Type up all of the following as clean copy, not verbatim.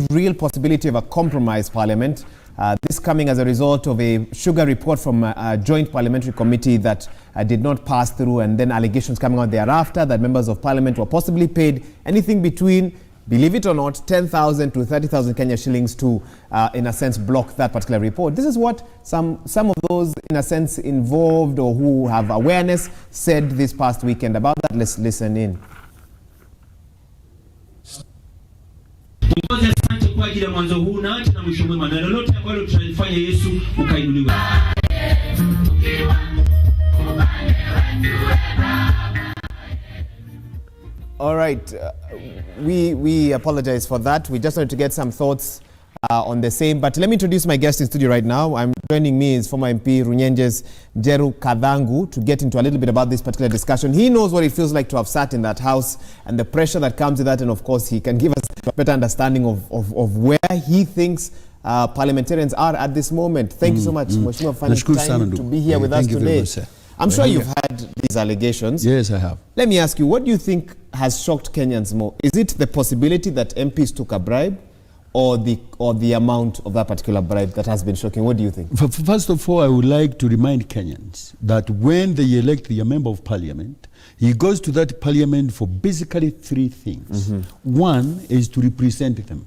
real possibility of a compromise parliament. This coming as a result of a sugar report from a joint parliamentary committee that did not pass through, and then allegations coming out thereafter that members of parliament were possibly paid anything between, believe it or not, 10,000 to 30,000 Kenya shillings to, in a sense, block that particular report. This is what some of those, in a sense, involved or who have awareness said this past weekend about that. Let's listen in. Kwa ajili ya mwanzo huu na acha na mwisho mwema, na lolote ambalo tutalifanya Yesu ukainuliwe. All right, we apologize for that. We just wanted to get some thoughts on the same. But let me introduce my guest in studio right now. Joining me is former MP Runyenje's Njeru Kathangu to get into a little bit about this particular discussion. He knows what it feels like to have sat in that house and the pressure that comes with that, and of course he can give us a better understanding of where he thinks parliamentarians are at this moment. Thank you so much, Mheshimiwa, for finding time to be here with us today. I'm sure you've heard these allegations. Yes, I have. Let me ask you, what do you think has shocked Kenyans more? Is it the possibility that MPs took a bribe, or the amount of that particular bribe that has been shocking? What do you think? First of all, I would like to remind Kenyans that when they elect a member of parliament, he goes to that parliament for basically three things. One is to represent them.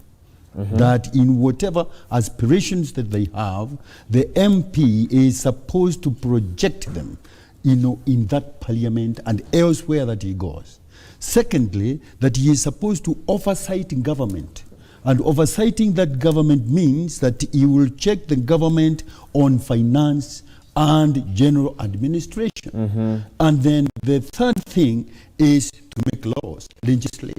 That in whatever aspirations that they have, the MP is supposed to project them, in that parliament and elsewhere that he goes. Secondly, that he is supposed to oversight in government. And oversighting that government means that he will check the government on finance and general administration. And then the third thing is to make laws, legislate.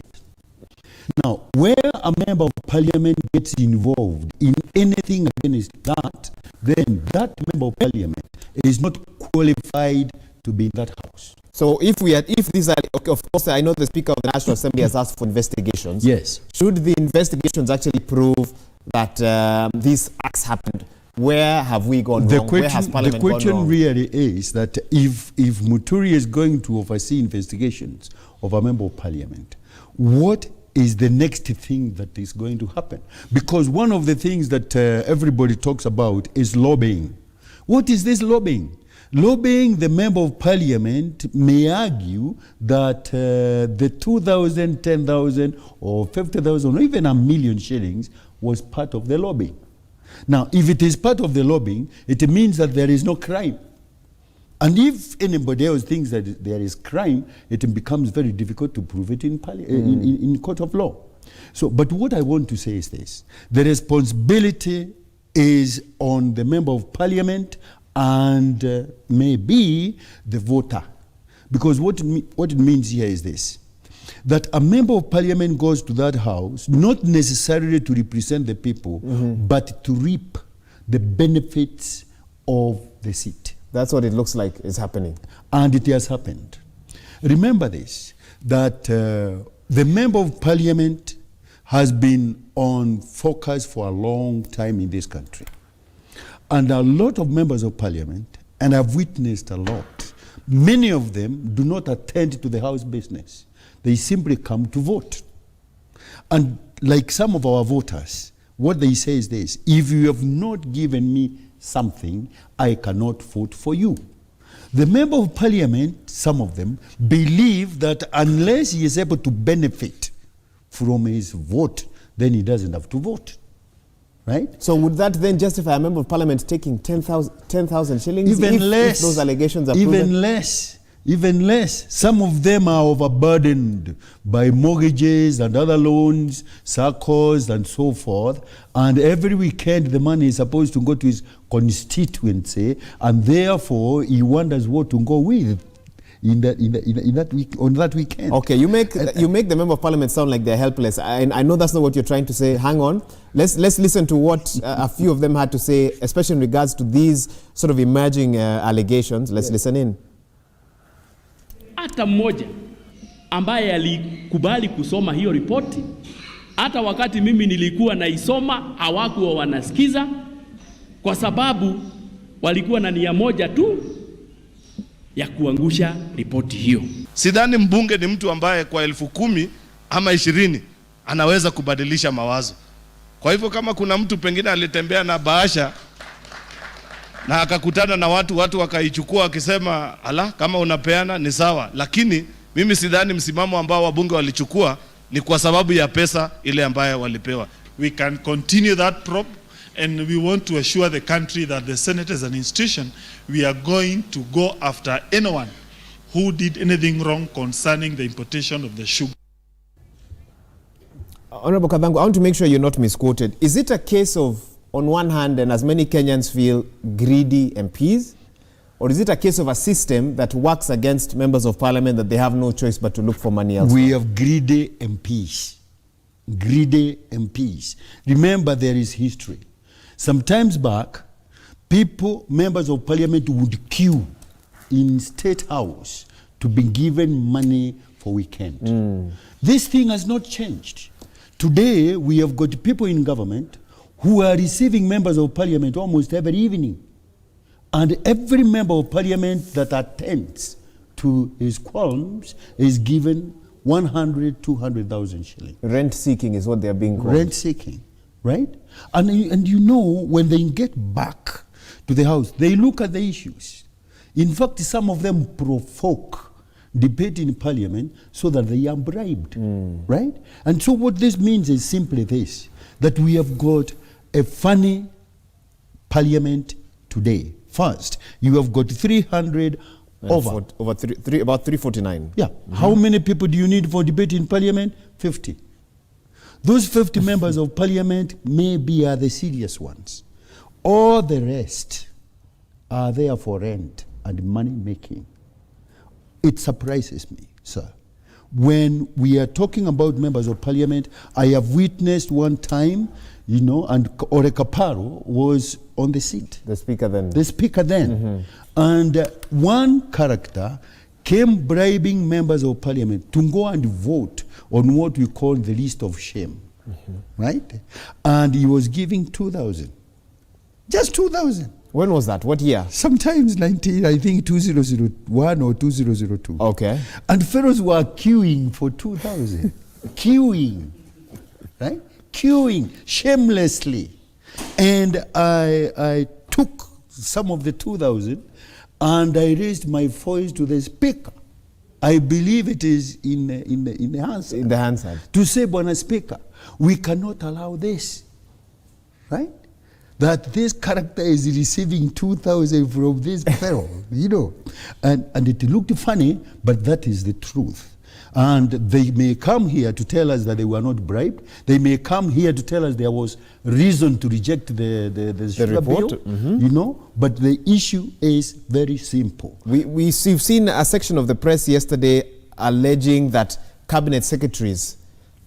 Now, where a member of parliament gets involved in anything against that, then that member of parliament is not qualified to be in that house. So if these are, okay, of course, I know the Speaker of the National Assembly has asked for investigations. Yes. Should the investigations actually prove that these acts happened, where have we gone wrong? Where has Parliament gone wrong? The question really is that if Muturi is going to oversee investigations of a member of parliament, what is the next thing that is going to happen? Because one of the things that everybody talks about is lobbying. What is this lobbying? Lobbying the member of parliament may argue that the 2,000, 10,000 or 50,000 or even a million shillings was part of the lobbying. Now, if it is part of the lobbying, it means that there is no crime. And if anybody else thinks that there is crime, it becomes very difficult to prove it in court of law. So, but what I want to say is this: the responsibility is on the member of parliament and maybe the voter. Because what it means here is this: that a member of parliament goes to that house not necessarily to represent the people, but to reap the benefits of the seat. That's what it looks like is happening. And it has happened. Remember this, that the member of parliament has been on focus for a long time in this country. And a lot of members of parliament, and I've witnessed a lot, many of them do not attend to the house business. They simply come to vote. And like some of our voters, what they say is this: if you have not given me something, I cannot vote for you. The member of parliament, some of them, believe that unless he is able to benefit from his vote, then he doesn't have to vote. Right? So would that then justify a member of parliament taking 10,000 shillings? Even less. If those allegations are proven? Even less. Even less. Some of them are overburdened by mortgages and other loans, SACCOs and so forth. And every weekend the money is supposed to go to his constituency, and therefore he wonders what to go with on that weekend. Okay, you make the member of parliament sound like they're helpless. I know that's not what you're trying to say. Hang on. Let's listen to what a few of them had to say, especially in regards to these sort of emerging allegations. Let's listen in. Hata mmoja ambaye alikubali kusoma hiyo ripoti, hata wakati mimi nilikuwa naisoma hawakuwa wanasikiza, kwa sababu walikuwa na nia moja tu ya kuangusha ripoti hiyo. Sidhani mbunge ni mtu ambaye kwa 10,000 ama 20 anaweza kubadilisha mawazo. Kwa hivyo kama kuna mtu pengine alitembea na bahasha na akakutana na watu wakaichukua wakisema ala, kama unapeana ni sawa, lakini mimi sidhani msimamo ambao wabunge walichukua ni kwa sababu ya pesa ile ambayo walipewa. We can continue that probe, and we want to assure the country that the Senate as an institution, we are going to go after anyone who did anything wrong concerning the importation of the sugar. Honorable Kathangu, I want to make sure you're not misquoted. Is it a case of, on one hand, and as many Kenyans feel, greedy MPs? Or is it a case of a system that works against members of parliament that they have no choice but to look for money elsewhere? We have greedy MPs. Greedy MPs. Remember, there is history. Sometimes back, members of parliament would queue in State House to be given money for weekend. This thing has not changed. Today, we have got people in government who are receiving members of parliament almost every evening. And every member of parliament that attends to his qualms is given 100, 200,000 shillings. Rent seeking is what they are being called. Rent seeking, right? And you know, when they get back to the house, they look at the issues. In fact, some of them provoke debate in parliament so that they are bribed, right? And so what this means is simply this, that we have got a funny parliament today. First, you have got 300 about 349. Yeah. How many people do you need for debate in parliament? 50. Those 50 members of parliament maybe are the serious ones. All the rest are there for rent and money making. It surprises me, sir. When we are talking about members of parliament, I have witnessed one time, you know, and Ore Kaparo was on the seat. The speaker then. The speaker then. And one character came bribing members of parliament to go and vote on what we call the list of shame, right? And he was giving 2,000. Just 2,000. When was that? What year? Sometimes 2001 or 2002. Okay. And fellows were queuing for 2,000. Queuing, right? Queuing shamelessly. And I took some of the 2,000 and I raised my voice to the speaker. I believe it is in the Hansard. In the Hansard. To say, Bwana Speaker, we cannot allow this, right? That this character is receiving 2,000 from this fellow, you know. And it looked funny, but that is the truth. And they may come here to tell us that they were not bribed. They may come here to tell us there was reason to reject the report, bill, you know. But the issue is very simple. We've seen a section of the press yesterday alleging that cabinet secretaries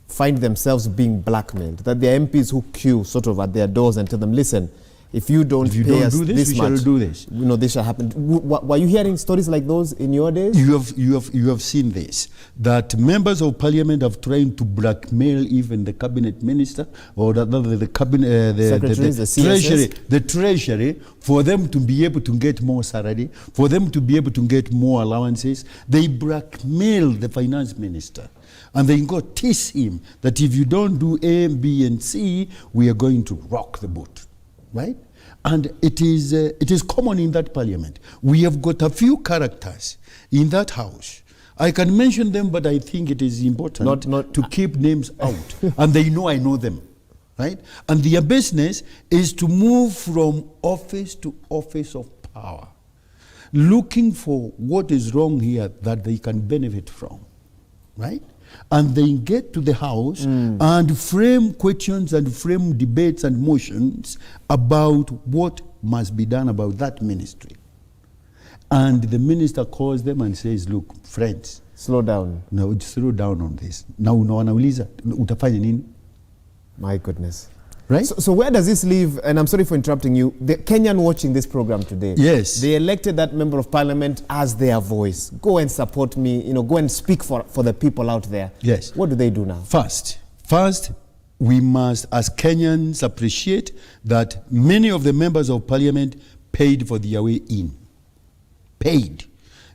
find themselves being blackmailed, that there are MPs who queue sort of at their doors and tell them, listen, if you don't pay us this much, shall do this. You know, this shall happen. Were you hearing stories like those in your days? You have seen this, that members of parliament have tried to blackmail even the cabinet minister or the cabinet, the treasury, for them to be able to get more salary, for them to be able to get more allowances. They blackmail the finance minister. And they go tease him that if you don't do A, B, and C, we are going to rock the boat, right? And it is common in that parliament. We have got a few characters in that house. I can mention them, but I think it is important not to keep names out. And they know I know them, right? And their business is to move from office to office of power, looking for what is wrong here that they can benefit from, right? And they get to the house and frame questions and frame debates and motions about what must be done about that ministry. And the minister calls them and says, look, friends. Slow down. No, slow down on this. Now, wanauliza, utafanya nini? My goodness. Right? So where does this leave, and I'm sorry for interrupting you, the Kenyan watching this program today. Yes. They elected that member of parliament as their voice. Go and support me, you know, go and speak for the people out there. Yes. What do they do now? First, we must, as Kenyans, appreciate that many of the members of parliament paid for their way in. Paid.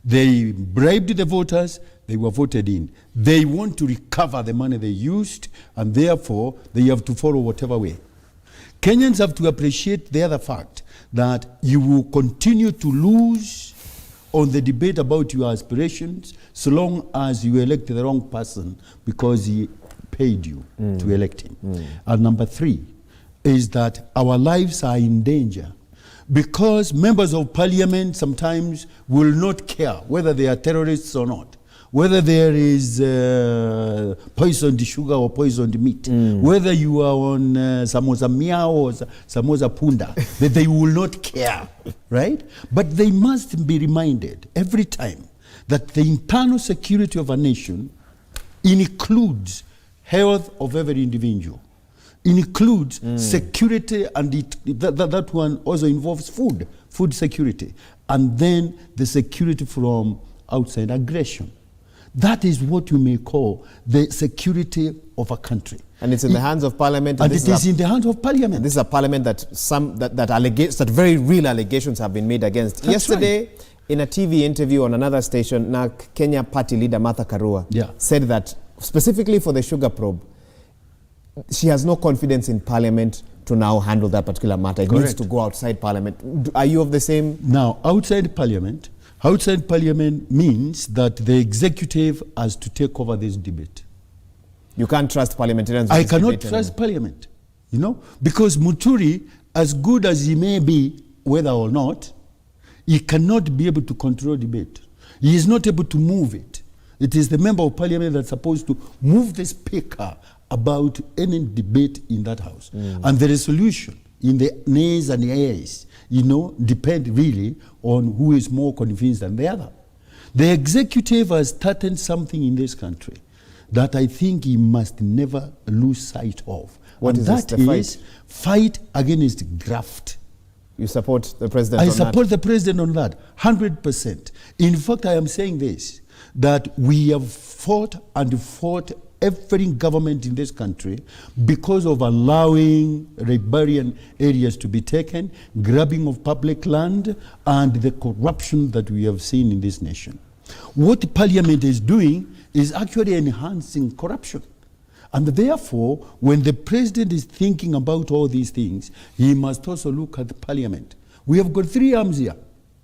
They bribed the voters, they were voted in. They want to recover the money they used, and therefore they have to follow whatever way. Kenyans have to appreciate the other fact that you will continue to lose on the debate about your aspirations so long as you elect the wrong person because he paid you to elect him. And number 3 is that our lives are in danger because members of parliament sometimes will not care whether they are terrorists or not, whether there is poisoned sugar or poisoned meat, whether you are on samosa miao or samosa punda, that they will not care, right? But they must be reminded every time that the internal security of a nation includes health of every individual, includes security, and that one also involves food security, and then the security from outside aggression. That is what you may call the security of a country. And it's in the hands of parliament. And it is in the hands of parliament. And this is a parliament that very real allegations have been made against. That's Yesterday, right. in a TV interview on another station, Kenya party leader Martha Karua said that specifically for the sugar probe, she has no confidence in parliament to now handle that particular matter. It needs to go outside parliament. Are you of the same? Now, outside parliament means that the executive has to take over this debate. You can't trust parliamentarians. I cannot trust parliament, because Muturi, as good as he may be, whether or not, he cannot be able to control debate. He is not able to move it. It is the member of parliament that's supposed to move the speaker about any debate in that house. And the resolution in the nays and the ayes, depend really on who is more convinced than the other. The executive has started something in this country that I think he must never lose sight of. What is that? Is fight against graft. You support the president on that? I support the president on that, 100%. In fact, I am saying this, that we have fought every government in this country because of allowing riparian areas to be taken, grabbing of public land, and the corruption that we have seen in this nation. What parliament is doing is actually enhancing corruption. And therefore, when the president is thinking about all these things, he must also look at the parliament. We have got 3 arms here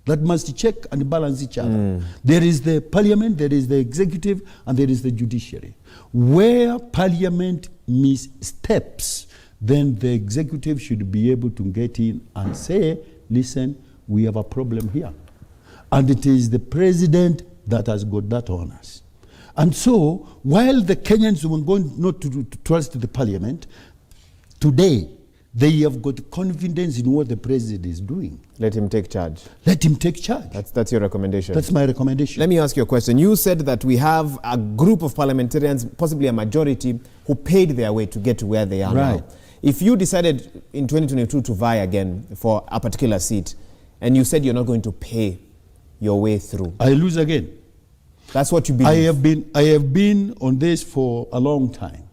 that must check and balance each other. There is the parliament, there is the executive, and there is the judiciary. Where parliament missteps, then the executive should be able to get in and say, listen, we have a problem here. And it is the president that has got that on us. And so, while the Kenyans were going not to trust the parliament, today they have got confidence in what the president is doing. Let him take charge. Let him take charge. That's your recommendation. That's my recommendation. Let me ask you a question. You said that we have a group of parliamentarians, possibly a majority, who paid their way to get to where they are now. If you decided in 2022 to vie again for a particular seat, and you said you're not going to pay your way through, I lose again. That's what you believe. I have been on this for a long time,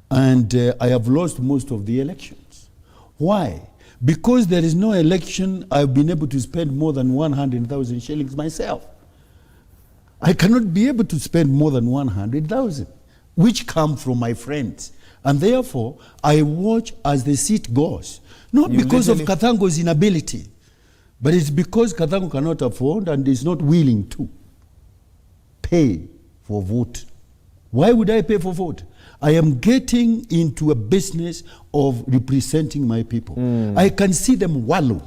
and I have lost most of the elections. Why? Because there is no election I've been able to spend more than 100,000 shillings myself. I cannot be able to spend more than 100,000, which come from my friends. And therefore, I watch as the seat goes. Not because of Kathangu's inability, but it's because Kathangu cannot afford and is not willing to pay for vote. Why would I pay for vote? I am getting into a business of representing my people. I can see them wallow,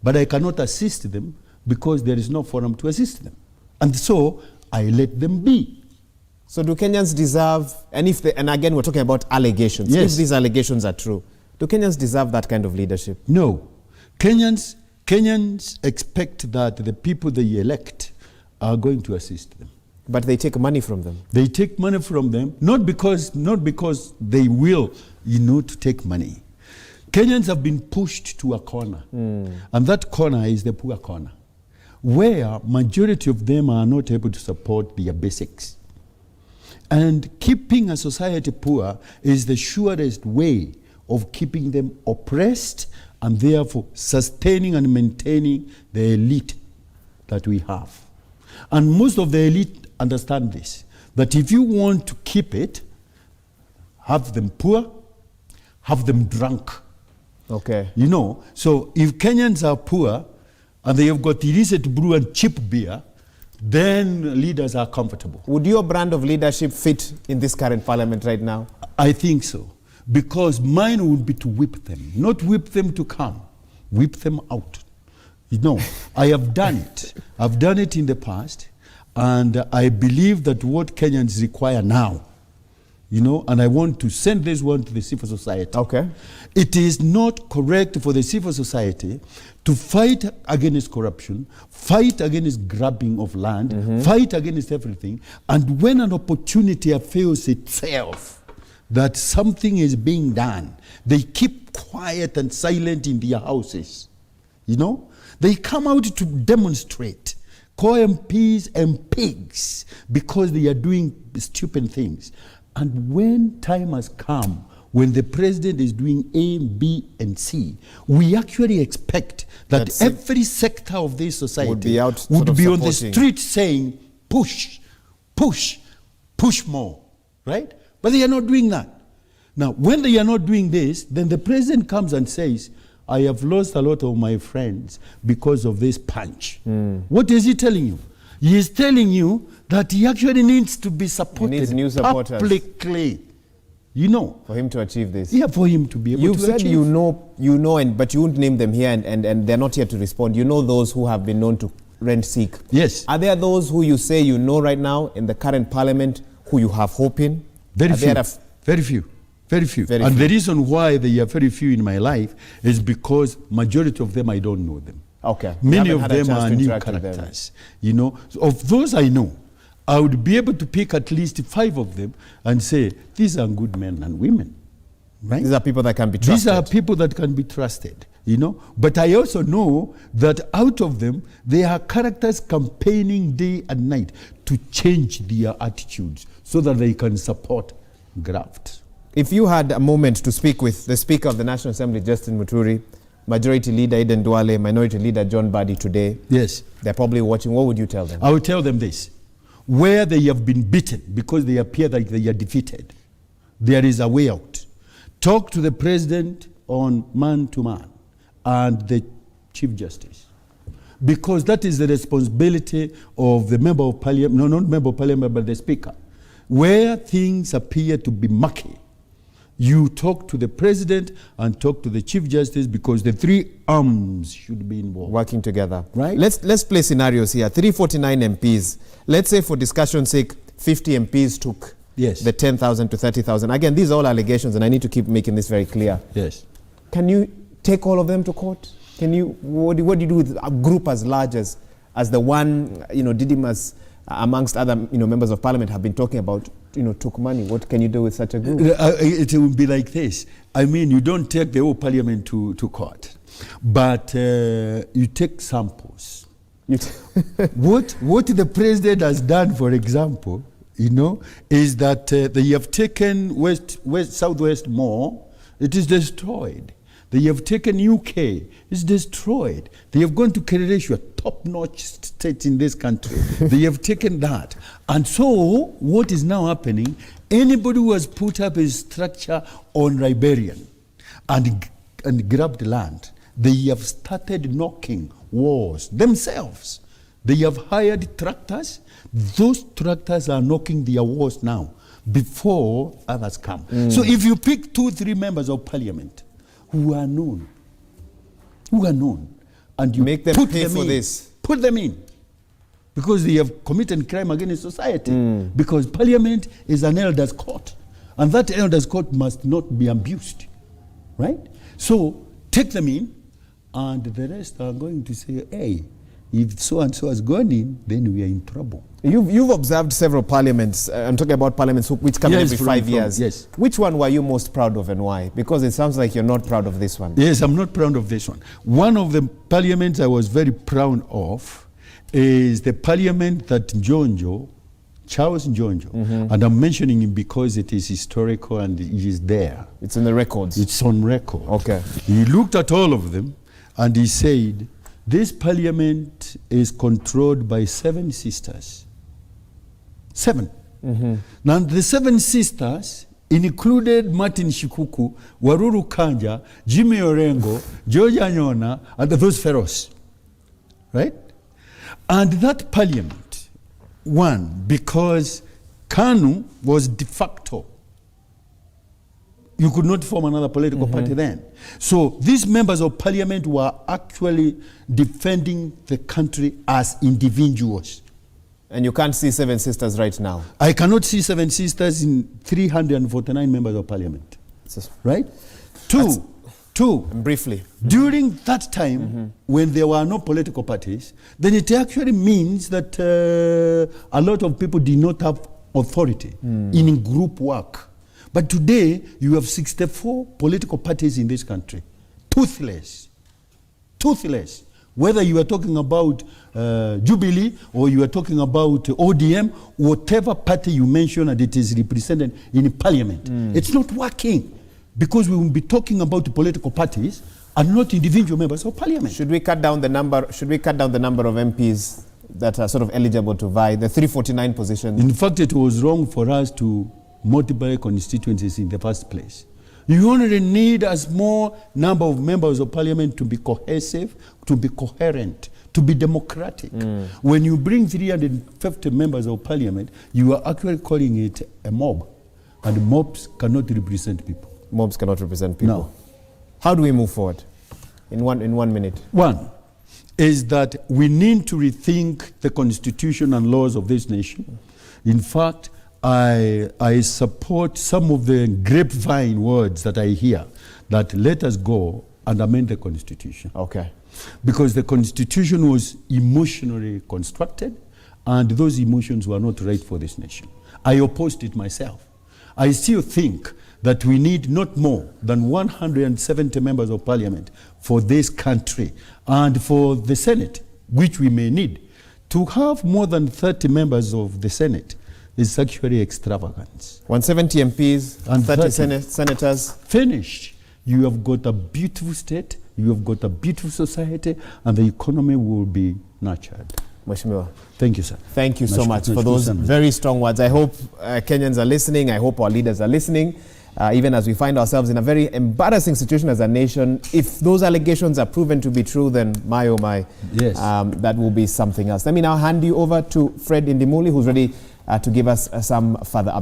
but I cannot assist them because there is no forum to assist them. And so I let them be. So do Kenyans deserve, and again we're talking about allegations, if these allegations are true, do Kenyans deserve that kind of leadership? No. Kenyans expect that the people they elect are going to assist them. But they take money from them. They take money from them, not because they will, to take money. Kenyans have been pushed to a corner, and that corner is the poor corner, where majority of them are not able to support their basics. And keeping a society poor is the surest way of keeping them oppressed and therefore sustaining and maintaining the elite that we have. And most of the elite understand this, that if you want to keep it, have them poor, have them drunk. Okay. You know, so if Kenyans are poor and they have got illicit brew and cheap beer, then leaders are comfortable. Would your brand of leadership fit in this current parliament right now? I think so. Because mine would be to whip them, not whip them to come, whip them out. You know, I have done it. I've done it in the past, and I believe that what Kenyans require now, you know, and I want to send this one to the civil society. Okay. It is not correct for the civil society to fight against corruption, fight against grabbing of land, fight against everything, and when an opportunity avails itself that something is being done, they keep quiet and silent in their houses. You know? They come out to demonstrate, call MPs and pigs because they are doing stupid things. And when time has come, when the president is doing A, B, and C, we actually expect that every sector of this society would be, on the street saying, push, push, push more, right? But they are not doing that. Now, when they are not doing this, then the president comes and says, I have lost a lot of my friends because of this punch. What is he telling you? He is telling you that he actually needs to be supported He needs new supporters publicly. You know. For him to achieve this. Yeah, for him to be able to achieve. You've said you know, but you won't name them here, and they're not here to respond. You know those who have been known to rent seek. Yes. Are there those who you say you know right now in the current parliament who you have hope in? Very few. Very few. Very few. And the reason why they are very few in my life is because majority of them I don't know them. Okay. Many of them are new characters. You know, so of those I know, I would be able to pick at least 5 of them and say, these are good men and women. Right? These are people that can be trusted. These are people that can be trusted, you know. But I also know that out of them, there are characters campaigning day and night to change their attitudes so that they can support graft. If you had a moment to speak with the Speaker of the National Assembly, Justin Muturi, Majority Leader Eden Duale, Minority Leader John Badi today, yes, they're probably watching, what would you tell them? I would tell them this. Where they have been beaten because they appear like they are defeated, there is a way out. Talk to the president on man-to-man and the Chief Justice. Because that is the responsibility of the Member of Parliament, no, not Member of Parliament, but the Speaker. Where things appear to be mucky, you talk to the president and talk to the Chief Justice because the 3 arms should be involved. Working together. Right? Let's play scenarios here. 349 MPs. Let's say for discussion's sake, 50 MPs took the 10,000 to 30,000. Again, these are all allegations and I need to keep making this very clear. Yes. Can you take all of them to court? Can you, what do you do with a group as large as the one, you know, Didymus, amongst other, you know, members of parliament have been talking about, you know, took money? What can you do with such a group? It will be like this. I mean, you don't take the whole parliament to court, but you take samples. What the president has done, for example, you know, is that they have taken Southwest more, it is destroyed. They have taken UK, it's destroyed. They have gone to Kerereshu, top-notch state in this country. They have taken that. And so, what is now happening, anybody who has put up a structure on Riberian and grabbed land, they have started knocking walls themselves. They have hired tractors. Those tractors are knocking their walls now before others come. So if you pick 2-3 members of parliament who are known, and you make them pay for this. Put them in. Because they have committed crime against society. Because parliament is an elders' court. And that elders' court must not be abused. Right? So, take them in, and the rest are going to say, hey, if so-and-so has gone in, then we are in trouble. You've observed several parliaments. I'm talking about parliaments which come in every 5 years. Yes. Which one were you most proud of and why? Because it sounds like you're not proud of this one. Yes, I'm not proud of this one. One of the parliaments I was very proud of is the parliament that Charles Njonjo, and I'm mentioning him because it is historical and it is there. It's in the records. It's on record. Okay. He looked at all of them and he said, this parliament is controlled by 7 sisters. 7. Now the 7 sisters included Martin Shikuku, Waruru Kanja, Jimmy Orengo, Georgia Anyona, and those fellows. Right? And that parliament won because KANU was de facto. You could not form another political party then. So these members of parliament were actually defending the country as individuals. And you can't see 7 sisters right now. I cannot see 7 sisters in 349 members of parliament. Right? Two, briefly. During that time, when there were no political parties, then it actually means that a lot of people did not have authority in group work. But today, you have 64 political parties in this country. Toothless. Toothless. Whether you are talking about Jubilee or you are talking about ODM, whatever party you mention and it is represented in parliament, it's not working. Because we will be talking about political parties and not individual members of parliament. Should we cut down the number? Should we cut down the number of MPs that are sort of eligible to vie the 349 positions? In fact, it was wrong for us to multiply constituencies in the first place. You only need a small number of members of parliament to be cohesive, to be coherent, to be democratic. When you bring 350 members of parliament, you are actually calling it a mob, and mobs cannot represent people. Mobs cannot represent people. No. How do we move forward? In one minute. One is that we need to rethink the constitution and laws of this nation. In fact, I support some of the grapevine words that I hear, that let us go and amend the constitution. Okay. Because the constitution was emotionally constructed and those emotions were not right for this nation. I opposed it myself. I still think that we need not more than 170 members of parliament for this country and for the Senate, which we may need. To have more than 30 members of the Senate is actually extravagant. 170 MPs and 30 senators. Finished. You have got a beautiful state, you have got a beautiful society, and the economy will be nurtured. Mheshimiwa. Thank you, sir. Thank you so much for those very strong words. I hope Kenyans are listening. I hope our leaders are listening. Even as we find ourselves in a very embarrassing situation as a nation, if those allegations are proven to be true, then my oh my, yes. That will be something else. Let me now hand you over to Fred Indimuli, who's ready to give us some further updates.